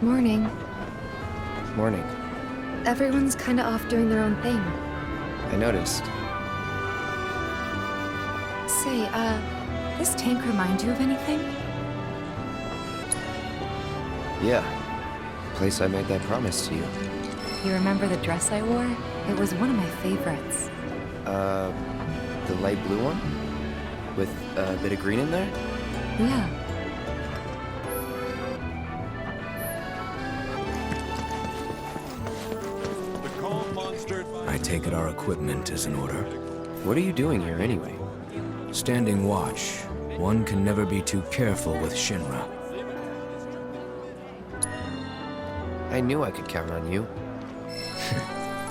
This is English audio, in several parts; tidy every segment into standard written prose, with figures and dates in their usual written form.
Morning. Morning. Everyone's kinda off doing their own thing. I noticed. Say, this tank remind you of anything? Yeah. The place I made that promise to you. You remember the dress I wore? It was one of my favorites. The light blue one? With a bit of green in there? Yeah. I take it our equipment is in order. What are you doing here anyway? Standing watch. One can never be too careful with Shinra. I knew I could count on you.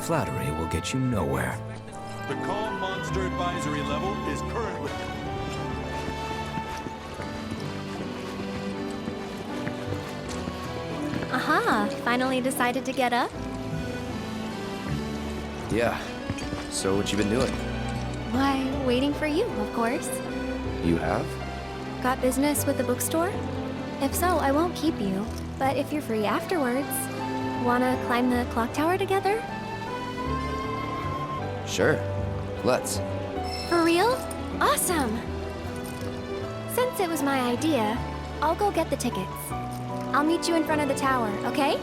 Flattery will get you nowhere. The Calm Monster Advisory level is currently... Aha! Finally decided to get up? Yeah. So what you been doing? Why, waiting for you, of course. You have? Got business with the bookstore? If so, I won't keep you. But if you're free afterwards, wanna climb the clock tower together? Sure. Let's. For real? Awesome! Since it was my idea, I'll go get the tickets. I'll meet you in front of the tower, okay?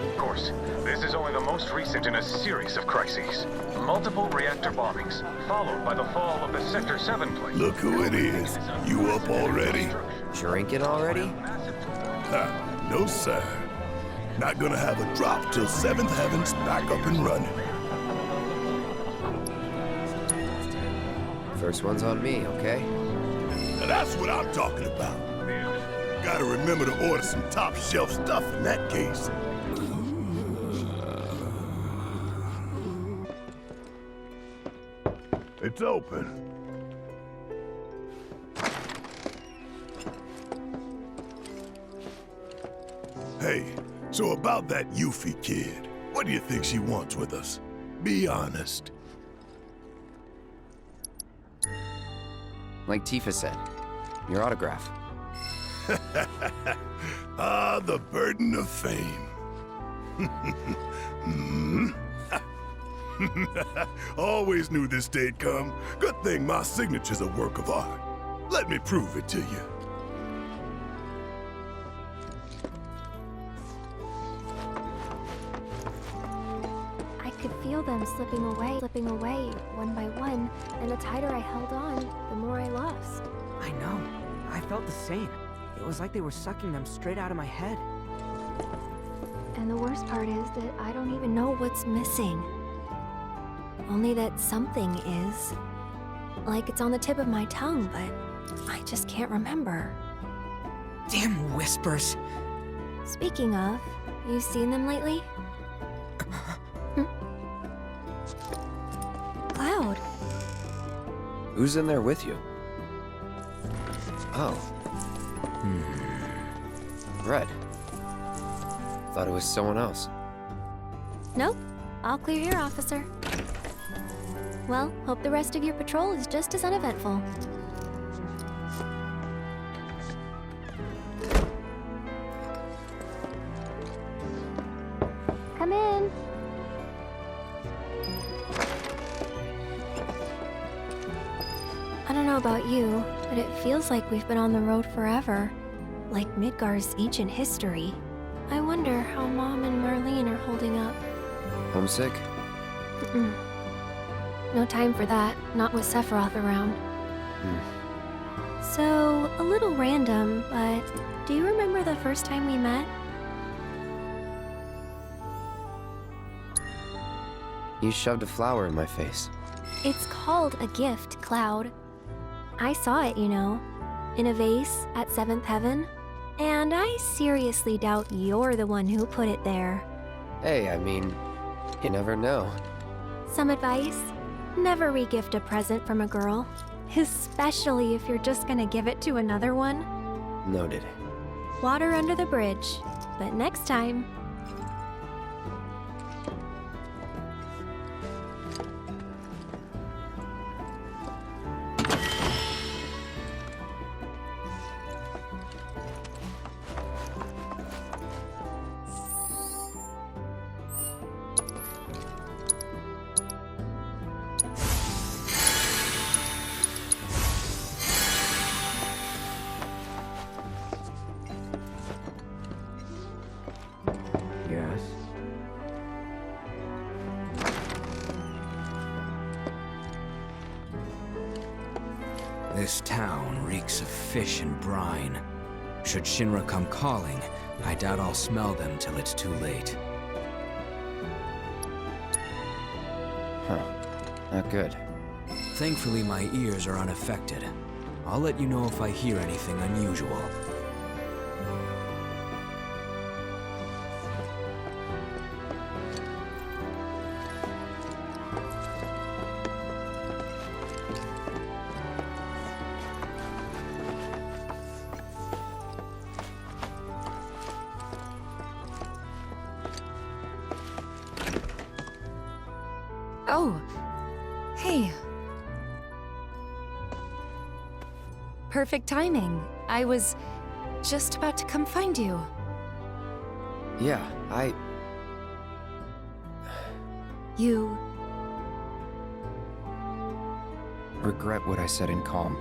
Of course. This is only the most recent in a series of crises. Multiple reactor bombings, followed by the fall of the Sector 7 plane. Look who it is. You up already? Drinking already? Ha, no sir. Not gonna have a drop till 7th Heaven's back up and running. First one's on me, okay? Now that's what I'm talking about. Gotta remember to order some top shelf stuff in that case. It's open. Hey, so about that Yuffie kid, what do you think she wants with us? Be honest. Like Tifa said, your autograph. Ah, the burden of fame. Always knew this day'd come. Good thing my signature's a work of art. Let me prove it to you. I could feel them slipping away, one by one, and the tighter I held on, the more I lost. I know. I felt the same. It was like they were sucking them straight out of my head. And the worst part is that I don't even know what's missing. Only that something is. Like it's on the tip of my tongue, but I just can't remember. Damn whispers. Speaking of, you seen them lately? Cloud. Who's in there with you? Oh. Red. Thought it was someone else. Nope. All clear here, officer. Well, hope the rest of your patrol is just as uneventful. Come in. I don't know about you, but it feels like we've been on the road forever. Like Midgar's ancient history. I wonder how Mom and Marlene are holding up. Homesick? No time for that, not with Sephiroth around. So, a little random, but do you remember the first time we met? You shoved a flower in my face. It's called a gift, Cloud. I saw it, you know, in a vase at 7th Heaven. And I seriously doubt you're the one who put it there. Hey, I mean, you never know. Some advice? Never re-gift a present from a girl. Especially if you're just gonna give it to another one. Noted. Water under the bridge. But next time... This town reeks of fish and brine. Should Shinra come calling, I doubt I'll smell them till it's too late. Huh. Not good. Thankfully, my ears are unaffected. I'll let you know if I hear anything unusual. Oh, hey. Perfect timing. I was just about to come find you. Yeah, You... regret what I said in calm.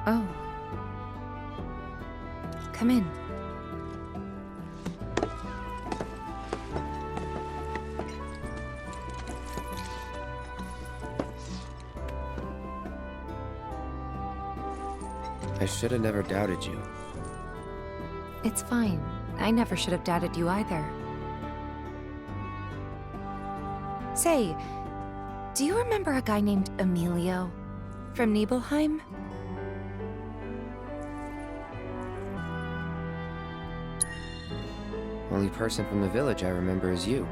Oh. Come in. I should have never doubted you. It's fine. I never should have doubted you either. Say, do you remember a guy named Emilio from Nibelheim? Only person from the village I remember is you.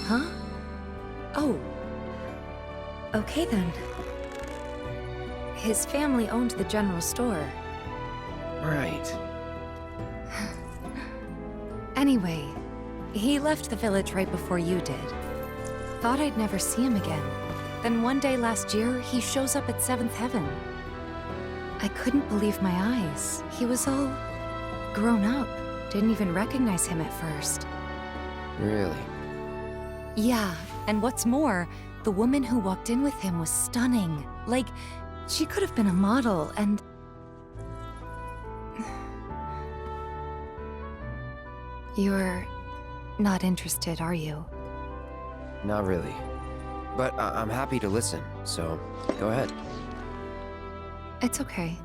Huh? Oh. Okay then. His family owned the general store. Right. Anyway, he left the village right before you did. Thought I'd never see him again. Then one day last year, he shows up at 7th Heaven. I couldn't believe my eyes. He was all grown up. Didn't even recognize him at first. Really? Yeah, and what's more, the woman who walked in with him was stunning. Like, she could have been a model, and... You're not interested, are you? Not really. But I'm happy to listen, so go ahead. It's okay.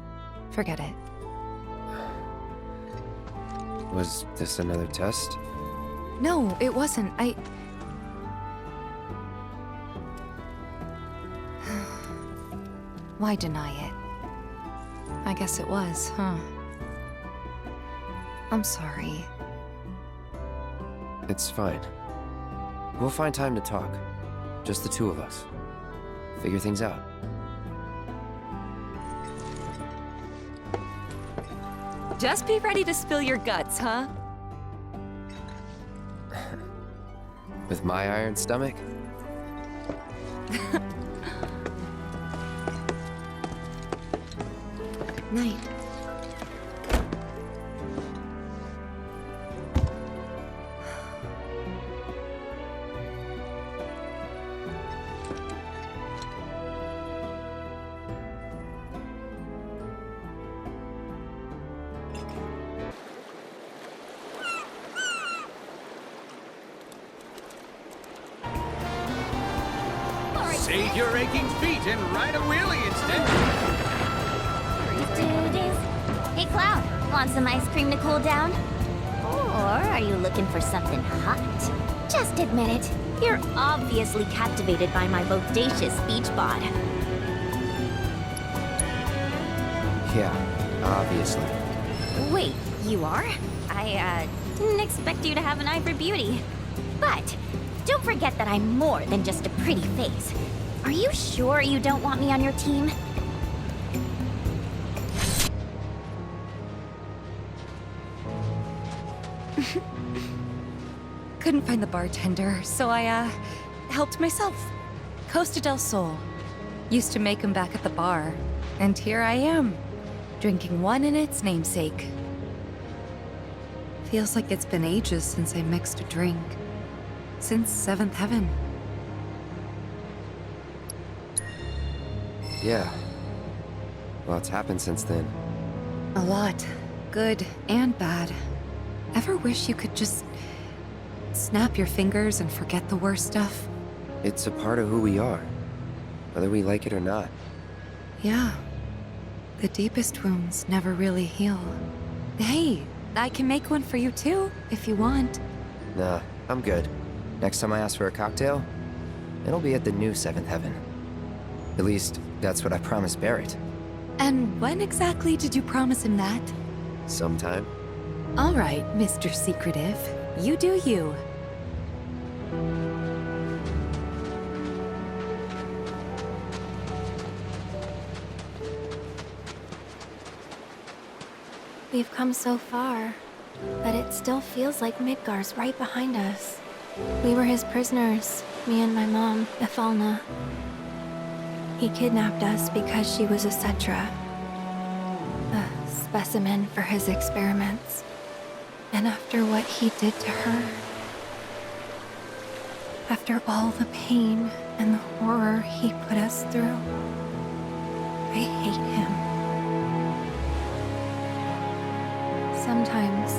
Forget it. Was this another test? No, it wasn't. Why deny it? I guess it was, huh? I'm sorry. It's fine. We'll find time to talk. Just the two of us. Figure things out. Just be ready to spill your guts, huh? With my iron stomach? Night. Save your aching feet and ride a wheelie instead. Hey, Cloud, want some ice cream to cool down? Or are you looking for something hot? Just admit it. You're obviously captivated by my bodacious speech bod. Yeah, obviously. Wait, you are? I didn't expect you to have an eye for beauty. But don't forget that I'm more than just a pretty face. Are you sure you don't want me on your team? Couldn't find the bartender, so I, helped myself. Costa del Sol. Used to make him back at the bar. And here I am, drinking one in its namesake. Feels like it's been ages since I mixed a drink. Since 7th Heaven. Yeah. Lots happened since then. A lot. Good and bad. Ever wish you could just snap your fingers and forget the worst stuff? It's a part of who we are, whether we like it or not. Yeah. The deepest wounds never really heal. Hey, I can make one for you too, if you want. Nah, I'm good. Next time I ask for a cocktail, it'll be at the new Seventh Heaven. At least, that's what I promised Barrett. And when exactly did you promise him that? Sometime. All right, Mr. Secretive. You do you. We've come so far, but it still feels like Midgar's right behind us. We were his prisoners, me and my mom, Ifalna. He kidnapped us because she was a Cetra, a specimen for his experiments. And after what he did to her, after all the pain and the horror he put us through, I hate him. Sometimes,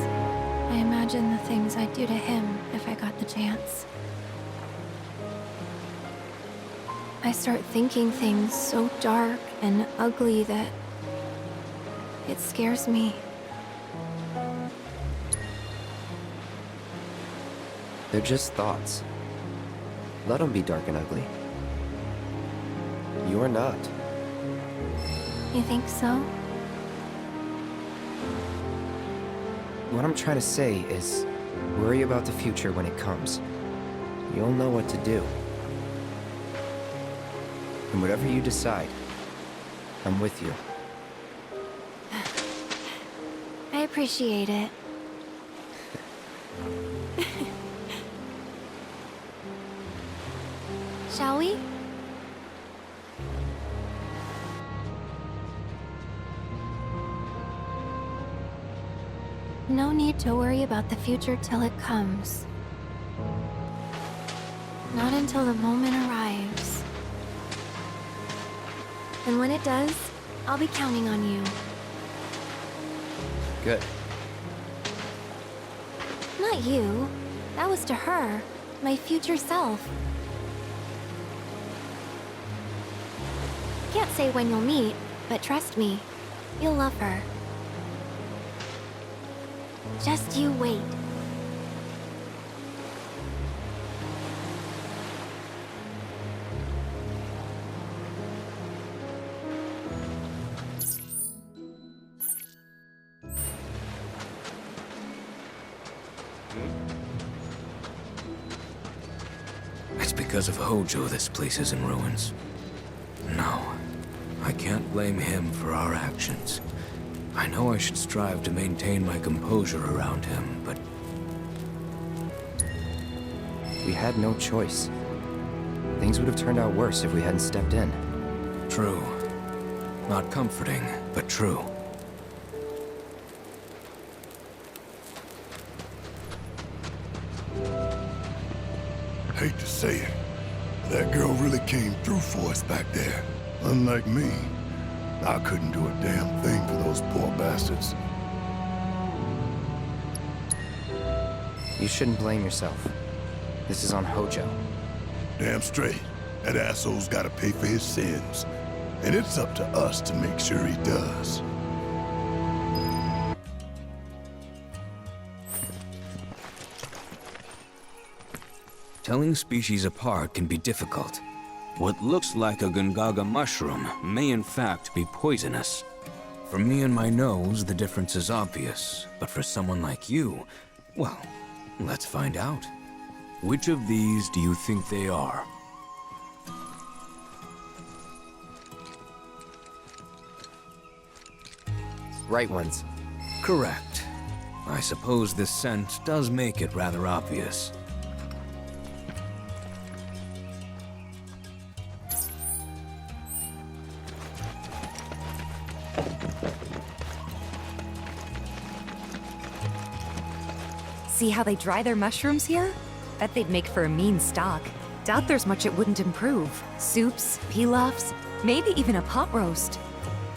I imagine the things I'd do to him if I got the chance. I start thinking things so dark and ugly that it scares me. They're just thoughts. Let them be dark and ugly. You are not. You think so? What I'm trying to say is, worry about the future when it comes. You'll know what to do. And whatever you decide, I'm with you. I appreciate it. Shall we? No need to worry about the future till it comes. Not until the moment arrives. And when it does, I'll be counting on you. Good. Not you. That was to her, my future self. Can't say when you'll meet, but trust me, you'll love her. Just you wait. It's because of Hojo this place is in ruins. No, I can't blame him for our actions. I know I should strive to maintain my composure around him, but... We had no choice. Things would have turned out worse if we hadn't stepped in. True. Not comforting, but true. Hate to say it, that girl really came through for us back there. Unlike me, I couldn't do a damn thing for those poor bastards. You shouldn't blame yourself. This is on Hojo. Damn straight. That asshole's gotta pay for his sins. And it's up to us to make sure he does. Telling species apart can be difficult. What looks like a Gongaga mushroom may in fact be poisonous. For me and my nose, the difference is obvious. But for someone like you, well, let's find out. Which of these do you think they are? Right ones. Correct. I suppose this scent does make it rather obvious. See how they dry their mushrooms here? Bet they'd make for a mean stock. Doubt there's much it wouldn't improve. Soups, pilafs, maybe even a pot roast.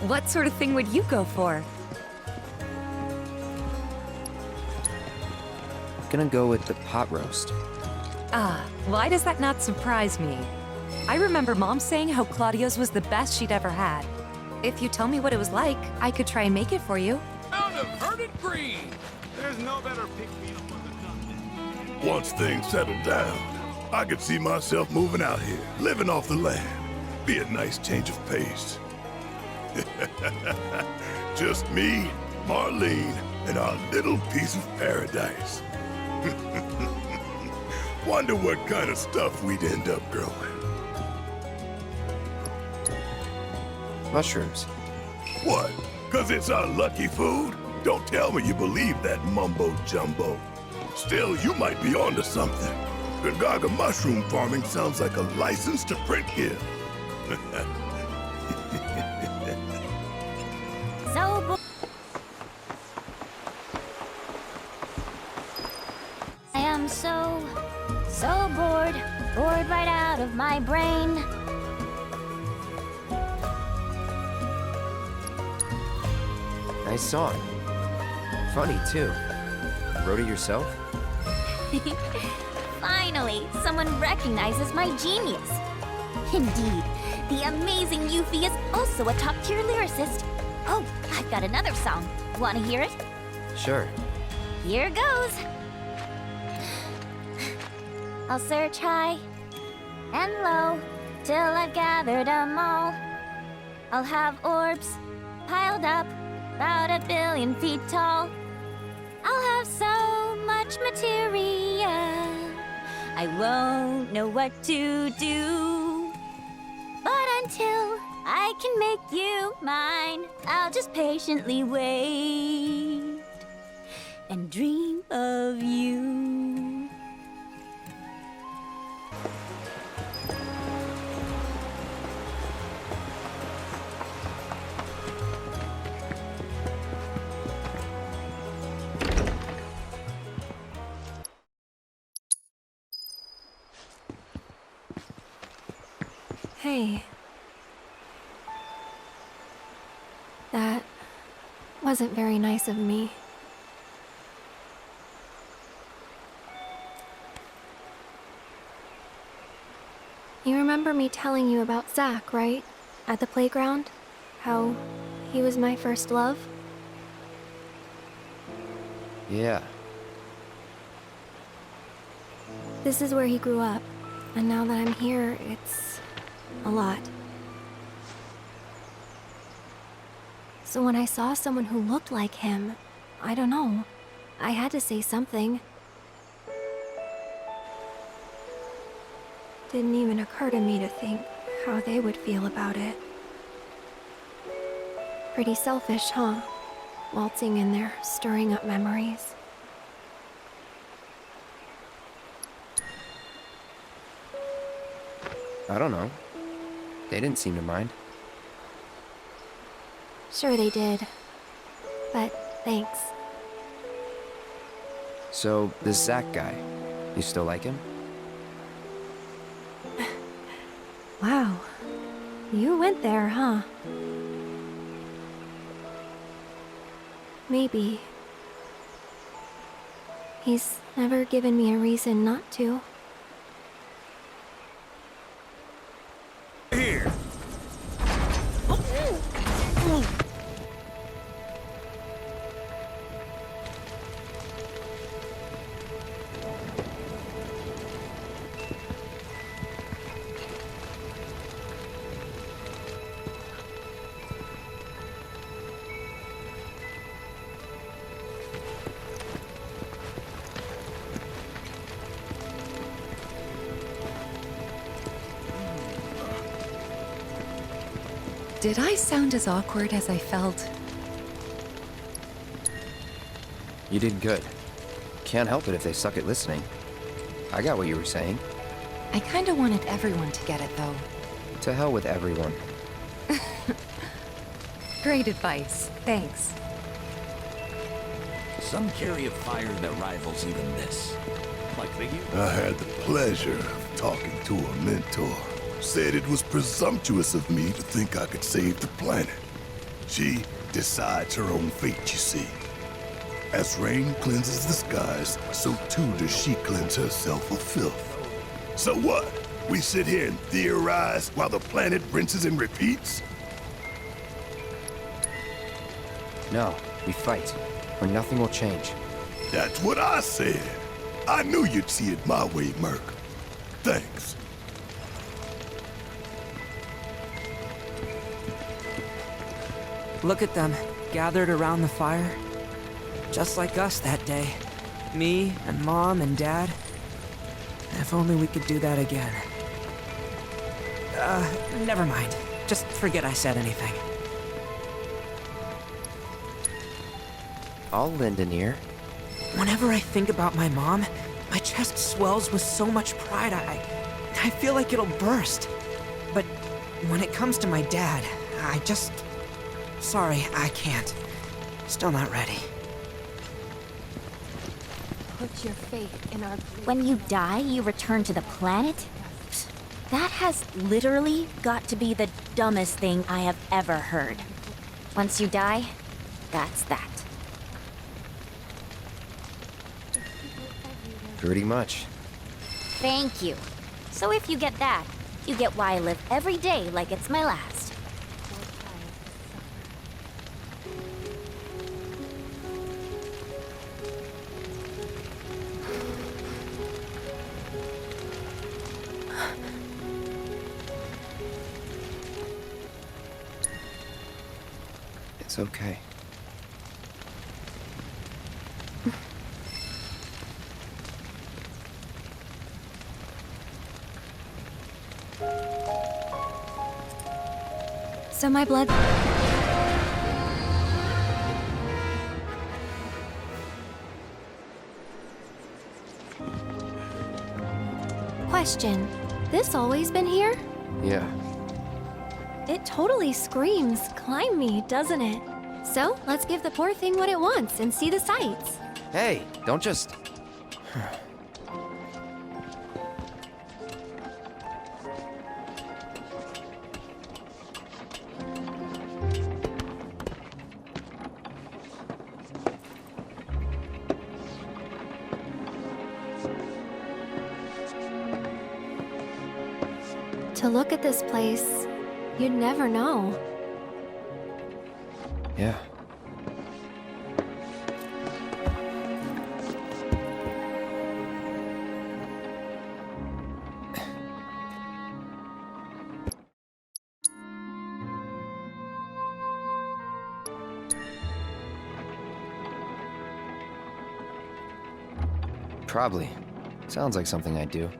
What sort of thing would you go for? Gonna go with the pot roast. Ah, why does that not surprise me? I remember Mom saying how Claudio's was the best she'd ever had. If you tell me what it was like, I could try and make it for you. Out of verdant green! There's no better pick-me-up on the continent. Once things settle down, I could see myself moving out here, living off the land. Be a nice change of pace. Just me, Marlene, and our little piece of paradise. Wonder what kind of stuff we'd end up growing. Mushrooms. What? 'Cause it's our lucky food? Don't tell me you believe that mumbo-jumbo. Still, you might be onto something. Gongaga mushroom farming sounds like a license to print here. I am so bored. Bored right out of my brain. Nice song. Funny, too. Wrote it yourself? Finally, someone recognizes my genius. Indeed, the amazing Yuffie is also a top-tier lyricist. Oh, I've got another song. Wanna hear it? Sure. Here goes. I'll search high and low till I've gathered 'em all. I'll have orbs piled up about 1 billion feet tall. I'll have so much materia, I won't know what to do. But until I can make you mine, I'll just patiently wait and dream of you. Hey. That wasn't very nice of me. You remember me telling you about Zack, right? At the playground? How he was my first love? Yeah. This is where he grew up, and now that I'm here, it's a lot. So when I saw someone who looked like him, I don't know, I had to say something. Didn't even occur to me to think how they would feel about it. Pretty selfish, huh? Waltzing in there, stirring up memories. I don't know. They didn't seem to mind. Sure they did. But thanks. So, this Zack guy, you still like him? Wow. You went there, huh? Maybe. He's never given me a reason not to. Here! Did I sound as awkward as I felt? You did good. Can't help it if they suck at listening. I got what you were saying. I kinda wanted everyone to get it, though. To hell with everyone. Great advice. Thanks. Some carry a fire that rivals even this. Like the I had the pleasure of talking to a mentor. Said it was presumptuous of me to think I could save the planet. She decides her own fate, you see. As rain cleanses the skies, so too does she cleanse herself of filth. So what? We sit here and theorize while the planet rinses and repeats? No, we fight, or nothing will change. That's what I said. I knew you'd see it my way, Merc. Thanks. Look at them, gathered around the fire. Just like us that day. Me and Mom and Dad. If only we could do that again. Never mind. Just forget I said anything. I'll lend an ear. Whenever I think about my mom, my chest swells with so much pride, I feel like it'll burst. But when it comes to my dad, I just... Sorry, I can't. Still not ready. Put your faith in our... When you die, you return to the planet? That has literally got to be the dumbest thing I have ever heard. Once you die, that's that. Pretty much. Thank you. So if you get that, you get why I live every day like it's my last. It's okay. So my blood... Question. This always been here? Yeah. It totally screams, climb me, doesn't it? So, let's give the poor thing what it wants and see the sights. Hey, don't just... To look at this place, you'd never know. Yeah. Probably. Sounds like something I'd do.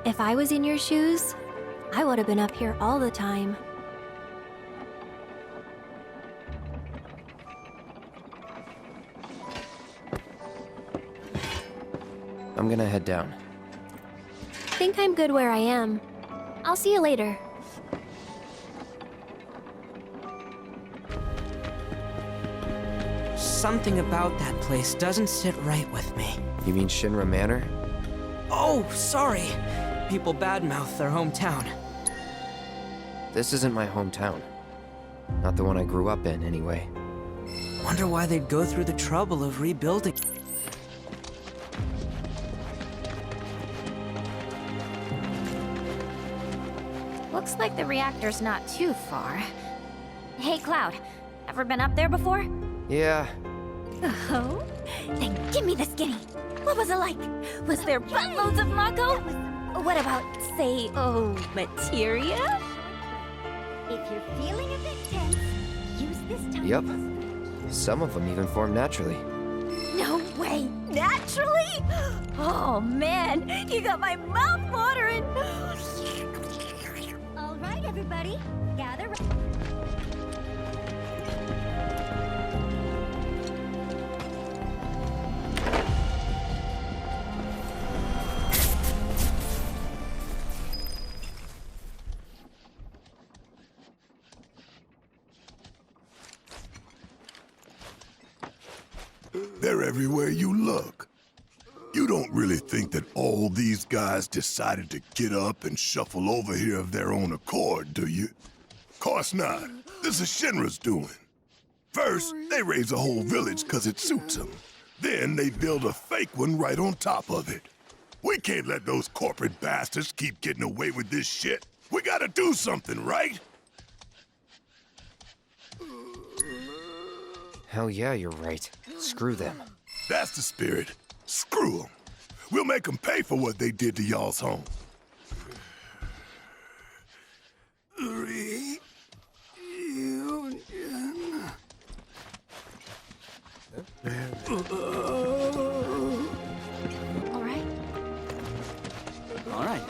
If I was in your shoes, I would have been up here all the time. I'm gonna head down. Think I'm good where I am. I'll see you later. Something about that place doesn't sit right with me. You mean Shinra Manor? Oh, sorry. People badmouth their hometown. This isn't my hometown. Not the one I grew up in, anyway. Wonder why they'd go through the trouble of rebuilding. Looks like the reactor's not too far. Hey, Cloud. Ever been up there before? Yeah. Oh? Then give me the skinny. What was it like? Was there buttloads of Mako? What about, say, materia? If you're feeling a bit tense, use this time. Yep. Some of them even form naturally. No way! Naturally? Oh man, you got my mouth watering! All right, everybody, gather round. They're everywhere you look. You don't really think that all these guys decided to get up and shuffle over here of their own accord, do you? Course not. This is Shinra's doing. First, they raise a whole village 'cause it suits them. Then they build a fake one right on top of it. We can't let those corporate bastards keep getting away with this shit. We gotta do something, right? Hell yeah, you're right. Screw them. That's the spirit. Screw them. We'll make them pay for what they did to y'all's home. Reunion. All right. All right.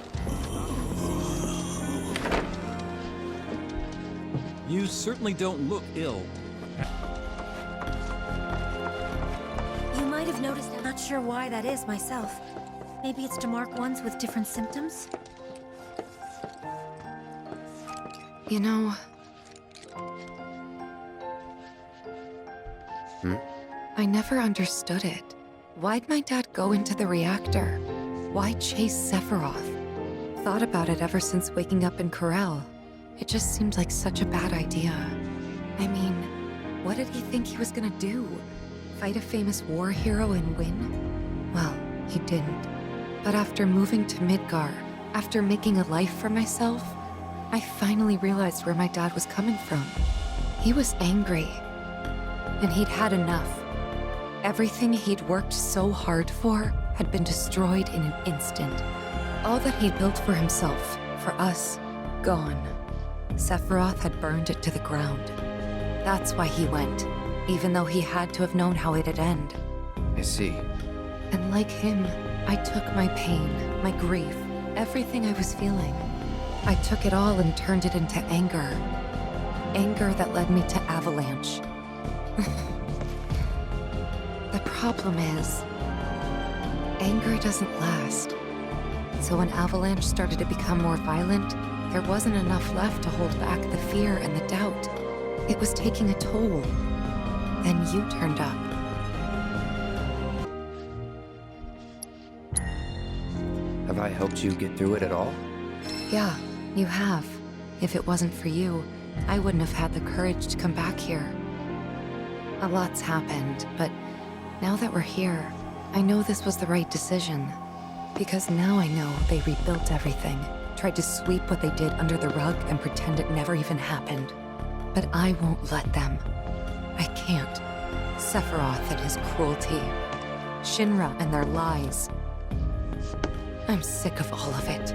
You certainly don't look ill. You might have noticed. I'm not sure why that is myself. Maybe it's to mark ones with different symptoms? You know... I never understood it. Why'd my dad go into the reactor? Why chase Sephiroth? Thought about it ever since waking up in Corel. It just seemed like such a bad idea. I mean, what did he think he was gonna do? Fight a famous war hero and win? Well, he didn't. But after moving to Midgar, after making a life for myself, I finally realized where my dad was coming from. He was angry. And he'd had enough. Everything he'd worked so hard for had been destroyed in an instant. All that he'd built for himself, for us, gone. Sephiroth had burned it to the ground. That's why he went, even though he had to have known how it'd end. I see. And like him, I took my pain, my grief, everything I was feeling. I took it all and turned it into anger. Anger that led me to Avalanche. The problem is, anger doesn't last. So when Avalanche started to become more violent, there wasn't enough left to hold back the fear and the doubt. It was taking a toll. Then you turned up. Have I helped you get through it at all? Yeah, you have. If it wasn't for you, I wouldn't have had the courage to come back here. A lot's happened, but now that we're here, I know this was the right decision. Because now I know they rebuilt everything, tried to sweep what they did under the rug and pretend it never even happened. But I won't let them. I can't. Sephiroth and his cruelty. Shinra and their lies. I'm sick of all of it.